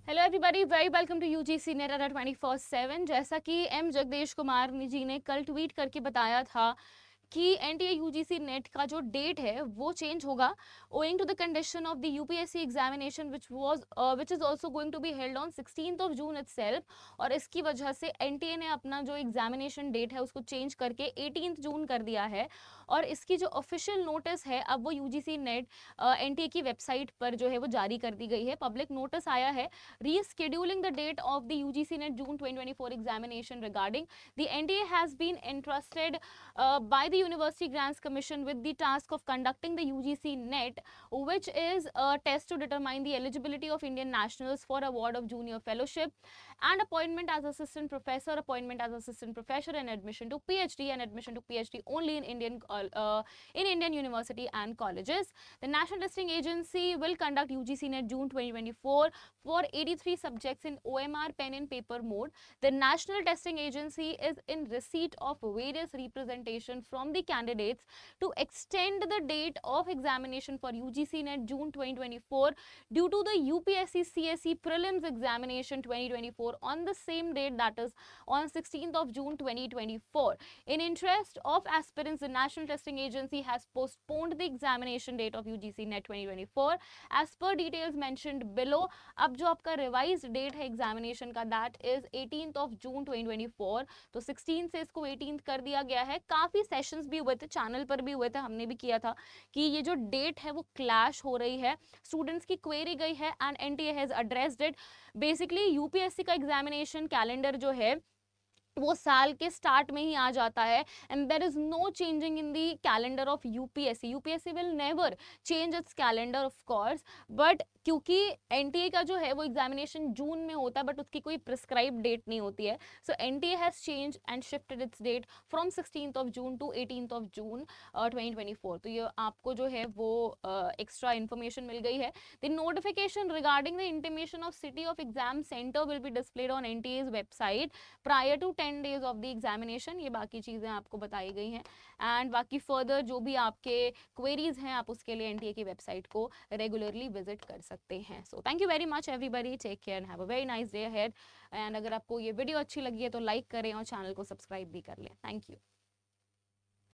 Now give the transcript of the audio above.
Hello everybody, very welcome to UGC NET Adda 24/7। जैसा कि M Jagdish Kumar ji ने कल ट्वीट करके बताया था कि एनटीए यूजीसी नेट का जो डेट है वो चेंज होगा owing to the condition of the UPSC examination which is also going to be held on 16th of June itself. और इसकी वजह से एनटीए ने अपना जो एग्जामिनेशन डेट है उसको चेंज करके 18th जून कर दिया है। और इसकी जो ऑफिशियल नोटिस है अब वो यूजीसी नेट एनटीए की वेबसाइट पर जो है वो जारी कर दी गई है। पब्लिक नोटिस आया है rescheduling the date of the UGC NET June 2024 examination regarding the NTA has been interested by the University Grants Commission with the task of conducting the UGC NET, which is a test to determine the eligibility of Indian nationals for award of junior fellowship and appointment as assistant professor, appointment as assistant professor, and admission to PhD, and admission to PhD only in Indian university and colleges. The National Testing Agency will conduct UGC NET June 2024 for 83 subjects in OMR pen and paper mode. The National Testing Agency is in receipt of various representation from the candidates to extend the date of examination for UGC NET June 2024 due to the UPSC CSE prelims examination 2024 on the same date, that is on 16th of June 2024. In interest of aspirants, the National Testing Agency has postponed the examination date of UGC NET 2024 as per details mentioned below. अब जो आपका revise date है examination का that is 18th of June 2024, तो 16 से इसको 18th कर दिया गया है। काफी सेशंस भी हुए थे, चैनल पर भी हुए थे, हमने भी किया था कि ये जो डेट है वो क्लैश हो रही है, स्टूडेंट्स की क्वेरी गई है and NTA has addressed it. Basically UPSC का एग्जामिनेशन कैलेंडर जो है वो साल के स्टार्ट में ही आ जाता है and there is no changing in the calendar of UPSC will never change its calendar of course. But क्योंकि एनटीए का जो है वो एग्जामिनेशन जून में होता है बट उसकी कोई प्रिस्क्राइब डेट नहीं होती है, so NTA has change and shifted its date from 16th of June to 18th of June 2024। तो ये आपको जो है वो एक्स्ट्रा इन्फॉर्मेशन मिल गई है। The notification regarding the intimation of city of exam centre will be displayed on NTA's website prior to 10 days of the examination. ये बाकी चीज़ें आपको बताई गई हैं एंड बाकी फर्दर जो भी आपके क्वेरीज हैं आप उसके लिए एनटीए की वेबसाइट को रेगुलरली विजिट कर सकते हैं। So thank you very much everybody, take care and have a very nice day ahead. And अगर आपको ये वीडियो अच्छी लगी है तो लाइक करें और चैनल को सब्सक्राइब भी कर लें। Thank you.